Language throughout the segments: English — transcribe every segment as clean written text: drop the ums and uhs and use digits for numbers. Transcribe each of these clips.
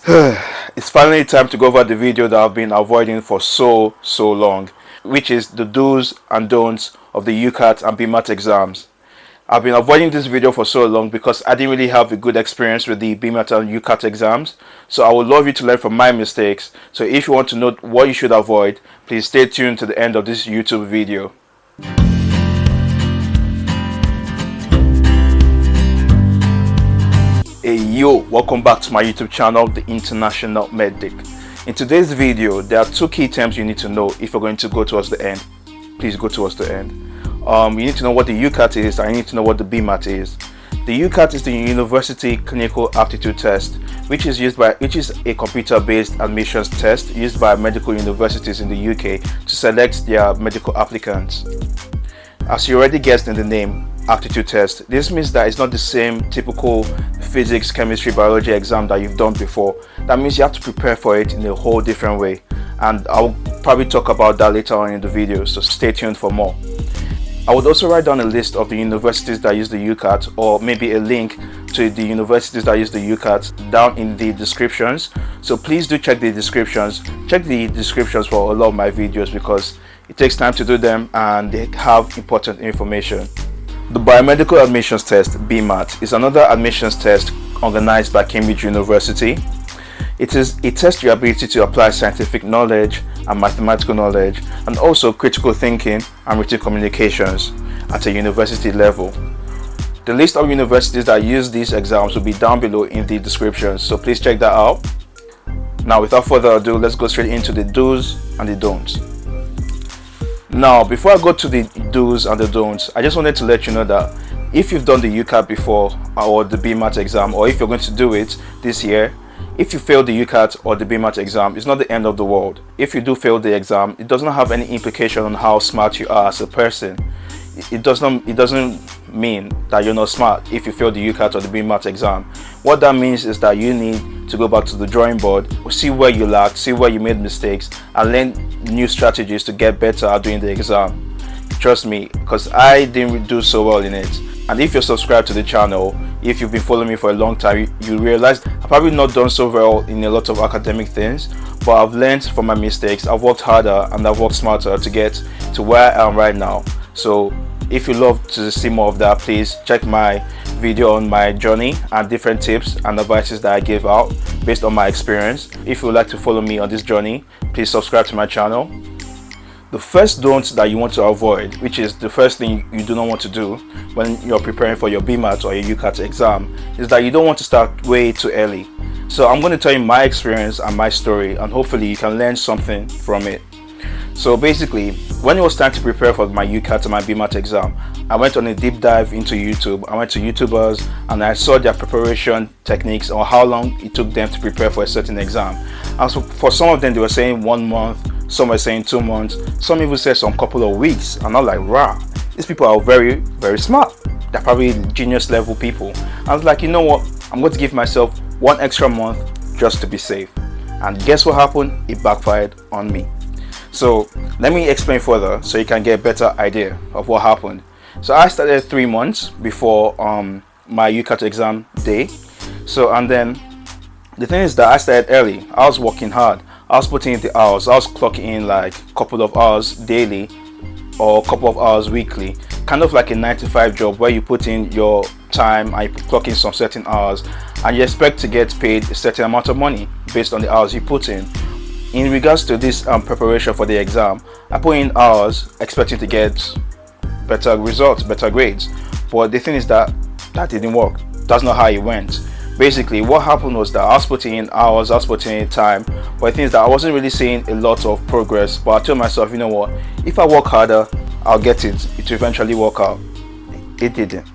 It's finally time to go over the video that I've been avoiding for so long, which is the do's and don'ts of the UCAT and BMAT exams. I've been avoiding this video for so long because I didn't really have a good experience with the BMAT and UCAT exams. So I would love you to learn from my mistakes. So if you want to know what you should avoid, please stay tuned to the end of this YouTube video. Hey yo, welcome back to my YouTube channel, The International Medic. In today's video, there are two key terms you need to know if you're going to go towards the end. Please go towards the end. You need to know what the UCAT is, and you need to know what the BMAT is. The UCAT is the University Clinical Aptitude Test, which is a computer-based admissions test used by medical universities in the UK to select their medical applicants. As you already guessed in the name, aptitude test, this means that it's not the same typical physics, chemistry, biology exam that you've done before. That means you have to prepare for it in a whole different way, and I'll probably talk about that later on in the video, so stay tuned for more. I would also write down a list of the universities that use the UCAT, or maybe a link to the universities that use the UCAT down in the descriptions. So please do check the descriptions. Check the descriptions for a lot of my videos because it takes time to do them and they have important information. The Biomedical Admissions Test, BMAT, is another admissions test organized by Cambridge University. It tests your ability to apply scientific knowledge and mathematical knowledge, and also critical thinking and written communications at a university level. The list of universities that use these exams will be down below in the description, so please check that out. Now, without further ado, let's go straight into the do's and the don'ts. Now, before I go to the do's and the don'ts, I just wanted to let you know that if you've done the UCAT before or the BMAT exam, or if you're going to do it this year, if you fail the UCAT or the BMAT exam, it's not the end of the world. If you do fail the exam, it does not have any implication on how smart you are as a person. It doesn't mean that you're not smart if you fail the UCAT or the BMAT exam. What that means is that you need to go back to the drawing board, see where you lacked, see where you made mistakes, and learn new strategies to get better at doing the exam. Trust me, because I didn't do so well in it. And if you're subscribed to the channel, if you've been following me for a long time, you realize I've probably not done so well in a lot of academic things, but I've learned from my mistakes. I've worked harder and I've worked smarter to get to where I am right now. So if you love to see more of that, please check my video on my journey and different tips and advices that I give out based on my experience. If you would like to follow me on this journey, please subscribe to my channel. The first don't that you want to avoid, which is the first thing you do not want to do when you're preparing for your BMAT or your UCAT exam, is that you don't want to start way too early. So I'm going to tell you my experience and my story, and hopefully you can learn something from it. So basically, when it was time to prepare for my UCAT and my BMAT exam, I went on a deep dive into YouTube. I went to YouTubers and I saw their preparation techniques or how long it took them to prepare for a certain exam. And so for some of them, they were saying 1 month, some were saying 2 months, some even said some couple of weeks. And I'm like, rah, these people are very, very smart. They're probably genius level people. I was like, you know what? I'm going to give myself 1 extra month just to be safe. And guess what happened? It backfired on me. So let me explain further so you can get a better idea of what happened. So I started 3 months before my UCAT exam day. So, and then the thing is that I started early. I was working hard. I was putting in the hours. I was clocking in like a couple of hours daily or a couple of hours weekly. Kind of like a 9-to-5 job where you put in your time and you clock in some certain hours and you expect to get paid a certain amount of money based on the hours you put in. In regards to this preparation for the exam, I put in hours expecting to get better results, better grades. But the thing is that didn't work. That's not how it went. Basically, what happened was that I was putting in hours, I was putting in time, but the thing is that I wasn't really seeing a lot of progress. But I told myself, you know what, if I work harder, I'll get it. It will eventually work out. It didn't.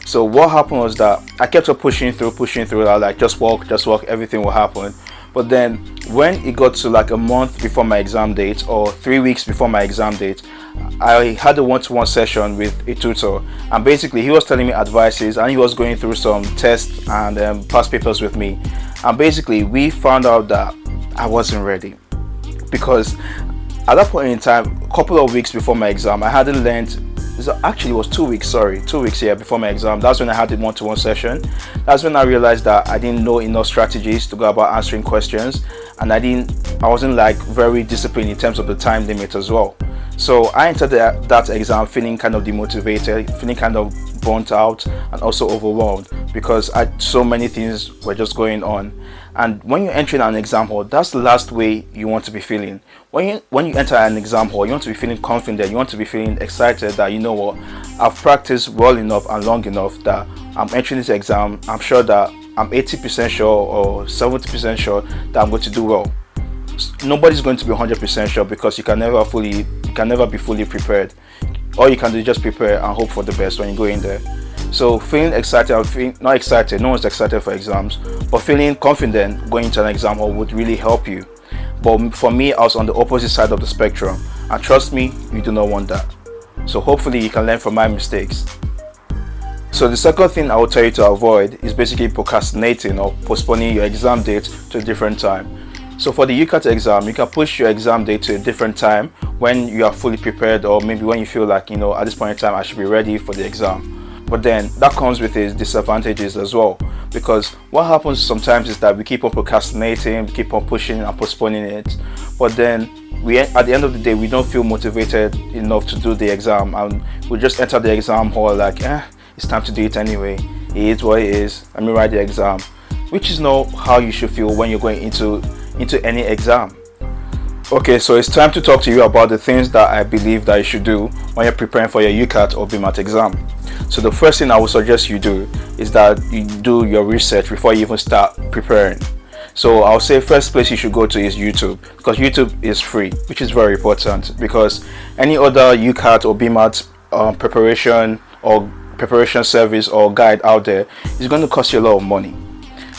So what happened was that I kept on pushing through. I was like, just work, everything will happen. But then when it got to like a month before my exam date or 3 weeks before my exam date, I had a one-to-one session with a tutor, and basically he was telling me advices and he was going through some tests and past papers with me, and basically we found out that I wasn't ready because at that point in time, a couple of weeks before my exam, I hadn't learned actually it was 2 weeks, sorry, 2 weeks, yeah, before my exam. That's when I had the one-to-one session. That's when I realized that I didn't know enough strategies to go about answering questions, and I wasn't like very disciplined in terms of the time limit as well. So I entered that exam feeling kind of demotivated, feeling kind of burnt out, and also overwhelmed because so many things were just going on. And when you're entering an exam hall, that's the last way you want to be feeling. When you enter an exam hall, you want to be feeling confident, you want to be feeling excited that, you know what, I've practiced well enough and long enough that I'm entering this exam. I'm sure that I'm 80% sure or 70% sure that I'm going to do well. Nobody's going to be 100% sure because you can never be fully prepared. All you can do is just prepare and hope for the best when you go in there. So feeling excited, not excited, no one's excited for exams, but feeling confident going into an exam hall would really help you. But for me, I was on the opposite side of the spectrum, and trust me, you do not want that. So hopefully you can learn from my mistakes. So the second thing I will tell you to avoid is basically procrastinating or postponing your exam date to a different time. So for the UCAT exam, you can push your exam date to a different time when you are fully prepared, or maybe when you feel like, at this point in time I should be ready for the exam. But then that comes with its disadvantages as well, because what happens sometimes is that we keep on procrastinating, we keep on pushing and postponing it, but then at the end of the day we don't feel motivated enough to do the exam, and we just enter the exam hall like, it's time to do it anyway, it is what it is, let me write the exam, which is not how you should feel when you're going into any exam. Okay, so it's time to talk to you about the things that I believe that you should do when you're preparing for your UCAT or BMAT exam. So the first thing I would suggest you do is that you do your research before you even start preparing. So I'll say first place you should go to is YouTube, because YouTube is free, which is very important, because any other UCAT or BMAT preparation service or guide out there is going to cost you a lot of money.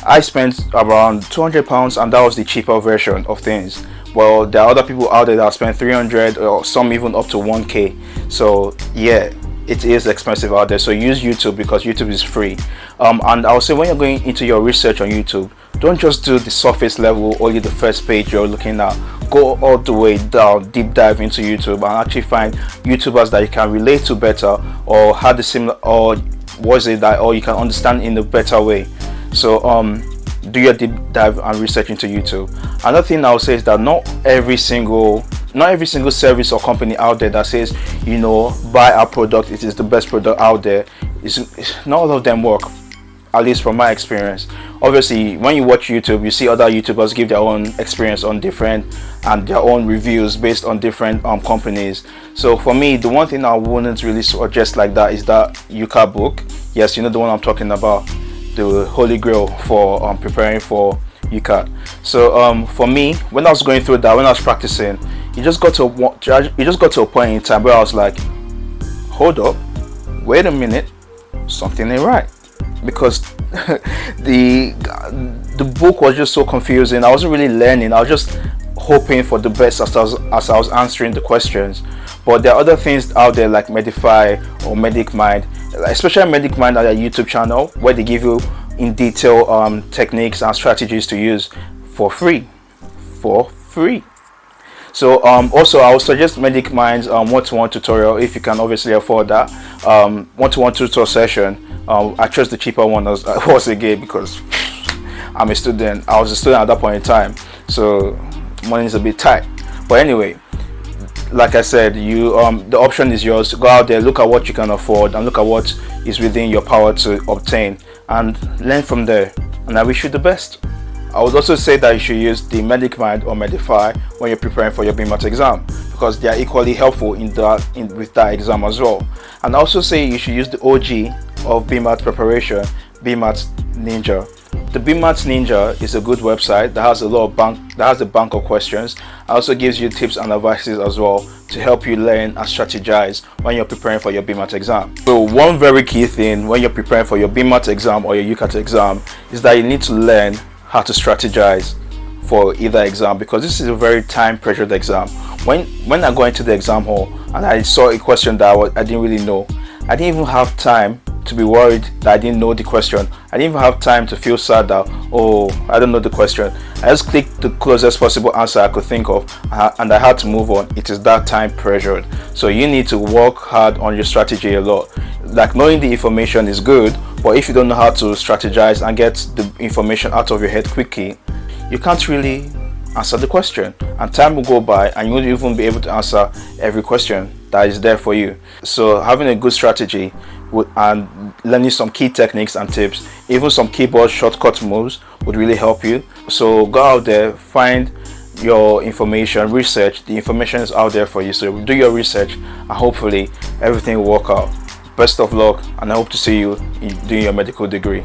I spent around £200 and that was the cheaper version of things. Well, there are other people out there that spend 300 or some even up to 1k. So yeah, it is expensive out there. So use YouTube because YouTube is free. And I'll say when you're going into your research on YouTube, don't just do the surface level, only the first page you're looking at. Go all the way down, deep dive into YouTube and actually find YouTubers that you can relate to better, or have the similar, or or you can understand in a better way. So do your deep dive and research into YouTube. Another thing I would say is that not every single service or company out there that says, buy our product, it is the best product out there, not all of them work, at least from my experience. Obviously, when you watch YouTube, you see other YouTubers give their own experience on different and their own reviews based on different companies. So for me, the one thing I wouldn't really suggest like that is that UCAT book. Yes, you know the one I'm talking about, the holy grail for preparing for UCAT. So for me, when I was going through that, when I was practicing, it just got to a point in time where I was like, hold up, wait a minute, something ain't right, because the book was just so confusing. I wasn't really learning. I was just hoping for the best as I was answering the questions. But there are other things out there like Medify or MedicMind, especially MedicMind at their YouTube channel, where they give you in detail techniques and strategies to use for free. So also I would suggest MedicMind's one-to-one tutorial if you can obviously afford that. One-to-one tutorial session. I chose the cheaper one once again because I was a student at that point in time, so money is a bit tight. But anyway, like I said, the option is yours. Go out there, look at what you can afford and look at what is within your power to obtain and learn from there, and I wish you the best. I would also say that you should use the MedicMind or Medify when you're preparing for your BMAT exam, because they are equally helpful with that exam as well. And I also say you should use the OG of BMAT preparation, BMAT Ninja. The BMAT Ninja is a good website that has a bank of questions. It also gives you tips and advices as well to help you learn and strategize when you're preparing for your BMAT exam. So one very key thing when you're preparing for your BMAT exam or your UCAT exam is that you need to learn how to strategize for either exam, because this is a very time pressured exam. When I go into the exam hall and I saw a question that I didn't really know, I didn't even have time to be worried that I didn't know the question. I didn't even have time to feel sad that, oh, I don't know the question. I just clicked the closest possible answer I could think of, and I had to move on. It is that time pressured. So you need to work hard on your strategy a lot. Like, knowing the information is good, but if you don't know how to strategize and get the information out of your head quickly, you can't really answer the question, and time will go by and you won't even be able to answer every question that is there for you. So having a good strategy and learning some key techniques and tips, even some keyboard shortcut moves, would really help you. So go out there, find your information, research. The information is out there for you, so do your research and hopefully everything will work out. Best of luck, and I hope to see you doing your medical degree.